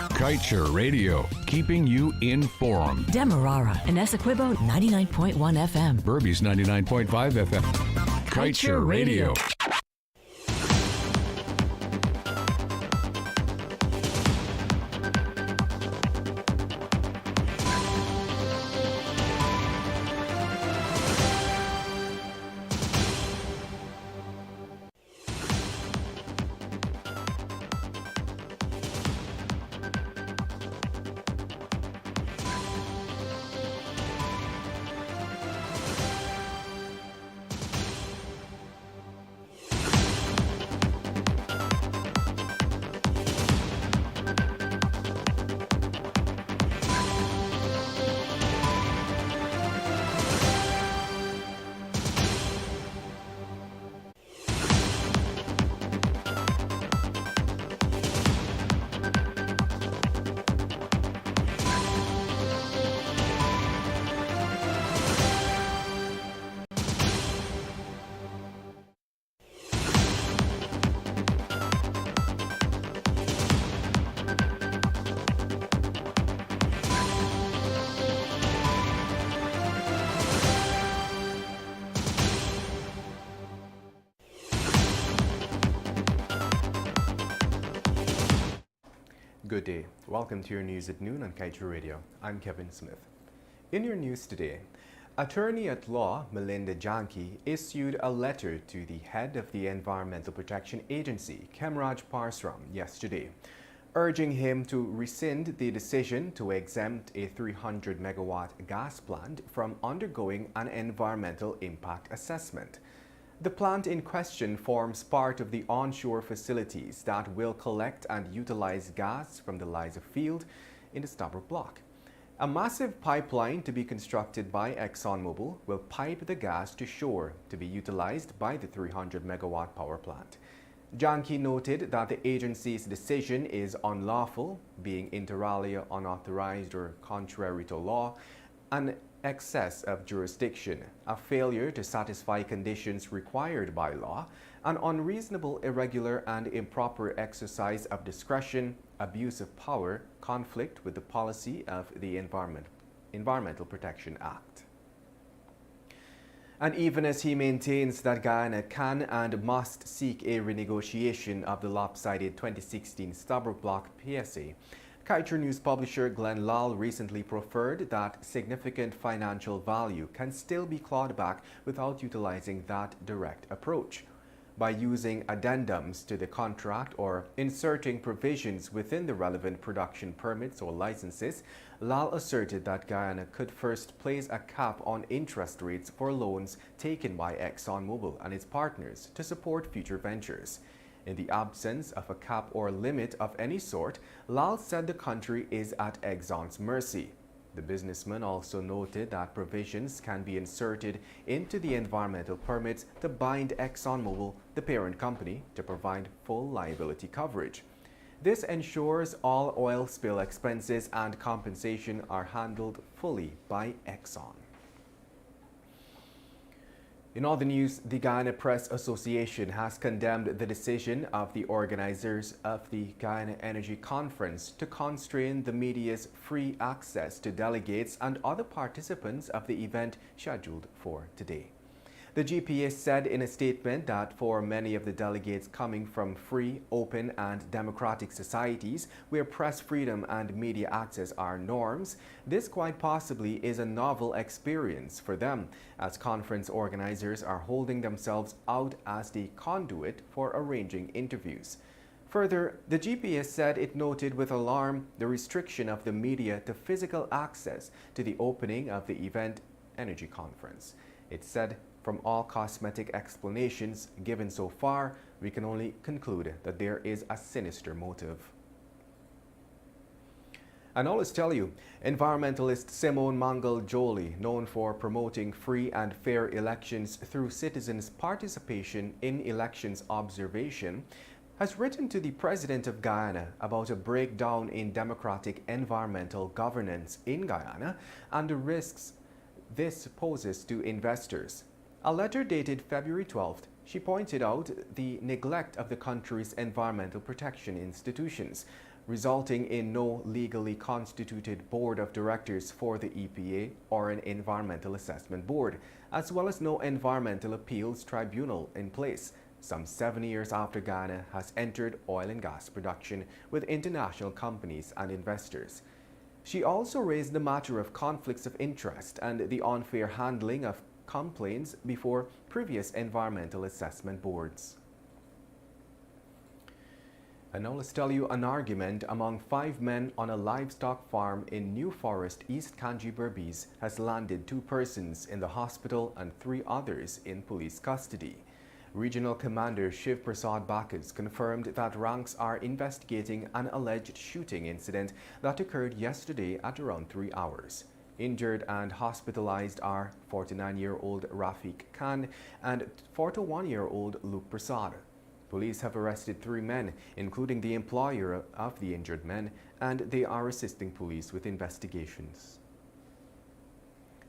Kaieteur Radio, keeping you informed. Demerara and Essequibo 99.1 FM. Berbice 99.5 FM. Kaieteur Radio. Good day. Welcome to your news at noon on Kaieteur Radio. I'm Kevin Smith. In your news today, attorney at law Melinda Janki issued a letter to the head of the Environmental Protection Agency, Kemraj Parsram, yesterday, urging him to rescind the decision to exempt a 300 megawatt gas plant from undergoing an environmental impact assessment. The plant in question forms part of the onshore facilities that will collect and utilize gas from the Liza field in the Stabroek block. A massive pipeline to be constructed by ExxonMobil will pipe the gas to shore to be utilized by the 300 megawatt power plant. Janki noted that the agency's decision is unlawful, being inter alia unauthorized or contrary to law, an excess of jurisdiction, a failure to satisfy conditions required by law, an unreasonable, irregular, and improper exercise of discretion, abuse of power, conflict with the policy of the Environmental Protection Act. And even as he maintains that Guyana can and must seek a renegotiation of the lopsided 2016 Stabroek Block PSA, Kaieteur News publisher Glenn Lal recently proffered that significant financial value can still be clawed back without utilizing that direct approach. By using addendums to the contract or inserting provisions within the relevant production permits or licenses, Lal asserted that Guyana could first place a cap on interest rates for loans taken by ExxonMobil and its partners to support future ventures. In the absence of a cap or limit of any sort, Lal said the country is at Exxon's mercy. The businessman also noted that provisions can be inserted into the environmental permits to bind ExxonMobil, the parent company, to provide full liability coverage. This ensures all oil spill expenses and compensation are handled fully by Exxon. In other news, the Guyana Press Association has condemned the decision of the organizers of the Guyana Energy Conference to constrain the media's free access to delegates and other participants of the event scheduled for today. The GPA said in a statement that for many of the delegates coming from free, open, and democratic societies where press freedom and media access are norms, this quite possibly is a novel experience for them, as conference organizers are holding themselves out as the conduit for arranging interviews. Further, the GPA said it noted with alarm the restriction of the media to physical access to the opening of the event energy conference. It said, from all cosmetic explanations given so far, we can only conclude that there is a sinister motive. And now let's tell you, environmentalist Simone Mangal Joly, known for promoting free and fair elections through citizens' participation in elections observation, has written to the President of Guyana about a breakdown in democratic environmental governance in Guyana and the risks this poses to investors. A letter dated February 12th, she pointed out the neglect of the country's environmental protection institutions, resulting in no legally constituted board of directors for the EPA or an environmental assessment board, as well as no environmental appeals tribunal in place, some 7 years after Guyana has entered oil and gas production with international companies and investors. She also raised the matter of conflicts of interest and the unfair handling of complaints before previous environmental assessment boards. And now let's tell you an argument among 5 men on a livestock farm in New Forest, East Kanji Berbice has landed 2 persons in the hospital and 3 others in police custody. Regional Commander Shiv Prasad Bakas confirmed that ranks are investigating an alleged shooting incident that occurred yesterday at around 3 hours. Injured and hospitalized are 49-year-old Rafiq Khan and 41-year-old Luke Prasad. Police have arrested 3 men, including the employer of the injured men, and they are assisting police with investigations.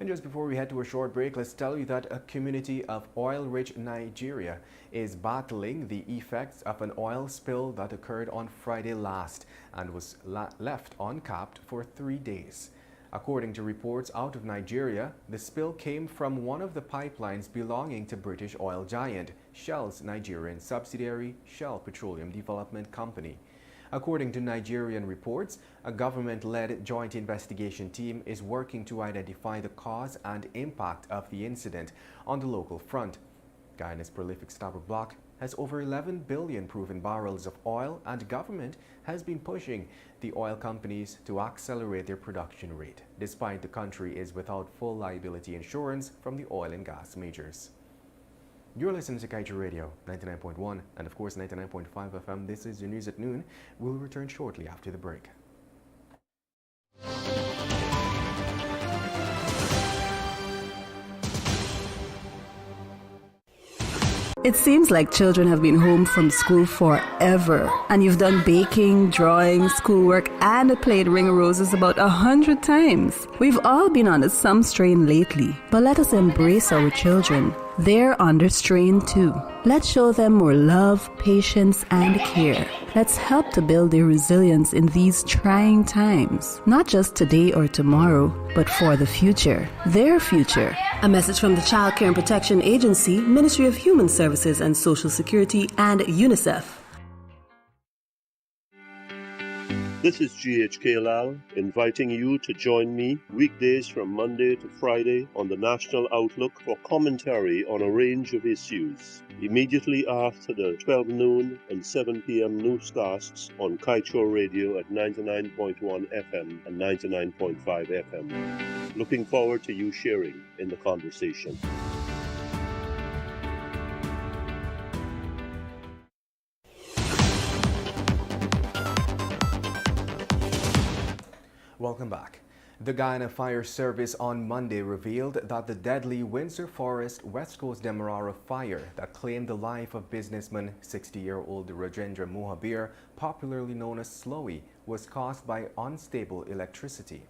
And just before we head to a short break, let's tell you that a community of oil-rich Nigeria is battling the effects of an oil spill that occurred on Friday last and was left uncapped for 3 days. According to reports out of Nigeria, the spill came from one of the pipelines belonging to British oil giant Shell's Nigerian subsidiary, Shell Petroleum Development Company. According to Nigerian reports, a government-led joint investigation team is working to identify the cause and impact of the incident on the local front. Guyana's prolific stopper block has over 11 billion proven barrels of oil, and government has been pushing the oil companies to accelerate their production rate, despite the country is without full liability insurance from the oil and gas majors. You're listening to Kaieteur Radio, 99.1 and of course 99.5 FM. This is your news at noon. We'll return shortly after the break. It seems like children have been home from school forever, and you've done baking, drawing, schoolwork, and played Ring of Roses about 100 times. We've all been under some strain lately, but let us embrace our children. They're under strain too. Let's show them more love, patience, and care. Let's help to build their resilience in these trying times. Not just today or tomorrow, but for the future. Their future. A message from the Child Care and Protection Agency, Ministry of Human Services and Social Security, and UNICEF. This is GHK Lal, inviting you to join me weekdays from Monday to Friday on the National Outlook for commentary on a range of issues, immediately after the 12 noon and 7 p.m. newscasts on Kaieteur Radio at 99.1 FM and 99.5 FM. Looking forward to you sharing in the conversation. Welcome back. The Guyana Fire Service on Monday revealed that the deadly Windsor Forest West Coast Demerara fire that claimed the life of businessman 60-year-old Rajendra Mohabir, popularly known as Slowy, was caused by unstable electricity.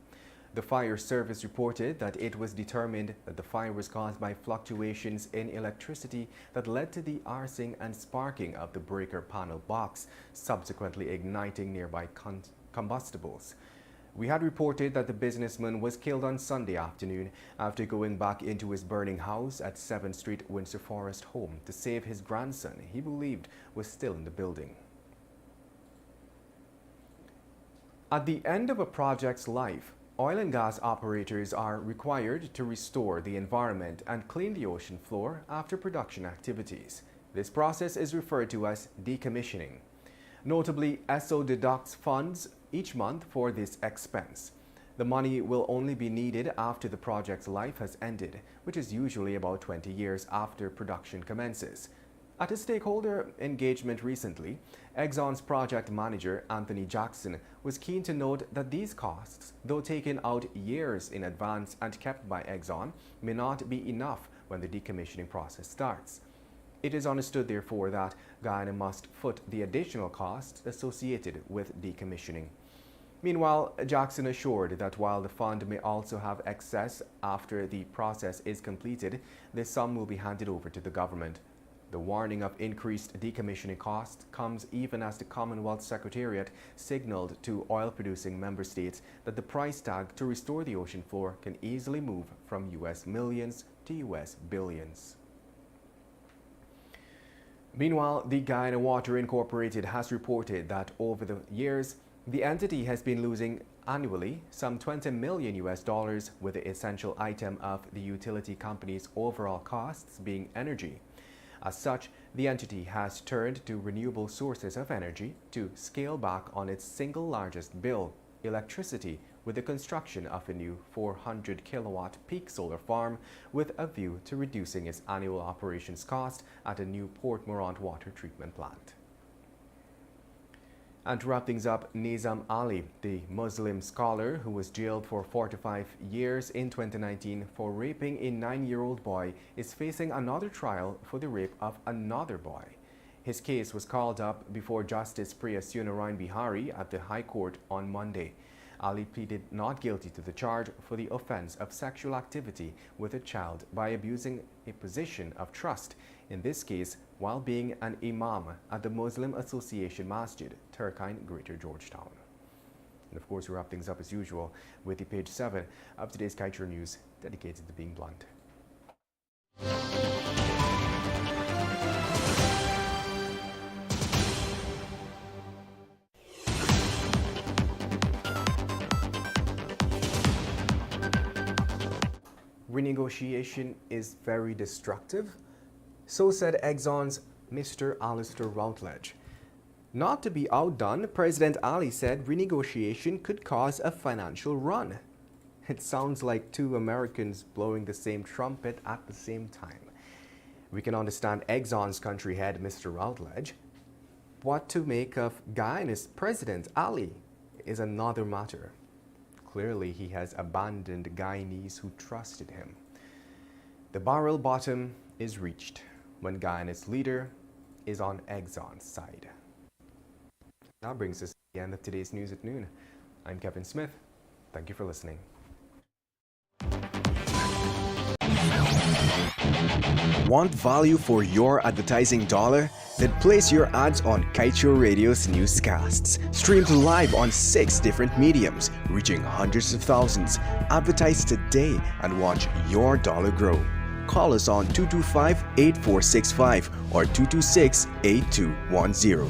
The fire service reported that it was determined that the fire was caused by fluctuations in electricity that led to the arcing and sparking of the breaker panel box, subsequently igniting nearby combustibles. We had reported that the businessman was killed on Sunday afternoon after going back into his burning house at 7th Street, Windsor Forest home to save his grandson he believed was still in the building. At the end of a project's life, oil and gas operators are required to restore the environment and clean the ocean floor after production activities. This process is referred to as decommissioning. Notably, ESSO deducts funds each month for this expense. The money will only be needed after the project's life has ended, which is usually about 20 years after production commences. At a stakeholder engagement recently, Exxon's project manager, Anthony Jackson, was keen to note that these costs, though taken out years in advance and kept by Exxon, may not be enough when the decommissioning process starts. It is understood, therefore, that Guyana must foot the additional costs associated with decommissioning. Meanwhile, Jackson assured that while the fund may also have excess after the process is completed, this sum will be handed over to the government. The warning of increased decommissioning costs comes even as the Commonwealth Secretariat signaled to oil-producing member states that the price tag to restore the ocean floor can easily move from US millions to US billions. Meanwhile, the Guyana Water Incorporated has reported that over the years, the entity has been losing annually some $20 million with the essential item of the utility company's overall costs being energy. As such, the entity has turned to renewable sources of energy to scale back on its single largest bill, electricity, with the construction of a new 400-kilowatt peak solar farm with a view to reducing its annual operations cost at a new Port Morant water treatment plant. And to wrap things up, Nizam Ali, the Muslim scholar who was jailed for 45 years in 2019 for raping a 9-year-old boy, is facing another trial for the rape of another boy. His case was called up before Justice Priya Sunarayan Bihari at the High Court on Monday. Ali pleaded not guilty to the charge for the offense of sexual activity with a child by abusing a position of trust, in this case while being an imam at the Muslim Association Masjid, Turkine, Greater Georgetown. And of course, we wrap things up as usual with the page 7 of today's Kaieteur News, dedicated to being blunt. Renegotiation is very destructive. So said Exxon's Mr. Alistair Routledge. Not to be outdone, President Ali said renegotiation could cause a financial run. It sounds like two Americans blowing the same trumpet at the same time. We can understand Exxon's country head, Mr. Routledge. What to make of Guyana's President Ali is another matter. Clearly, he has abandoned Guyanese who trusted him. The barrel bottom is reached when Guyana's leader is on Exxon's side. That brings us to the end of today's News at Noon. I'm Kevin Smith. Thank you for listening. Want value for your advertising dollar? Then place your ads on Kaieteur Radio's newscasts. Streamed live on 6 different mediums, reaching hundreds of thousands. Advertise today and watch your dollar grow. Call us on 225-8465 or 226-8210.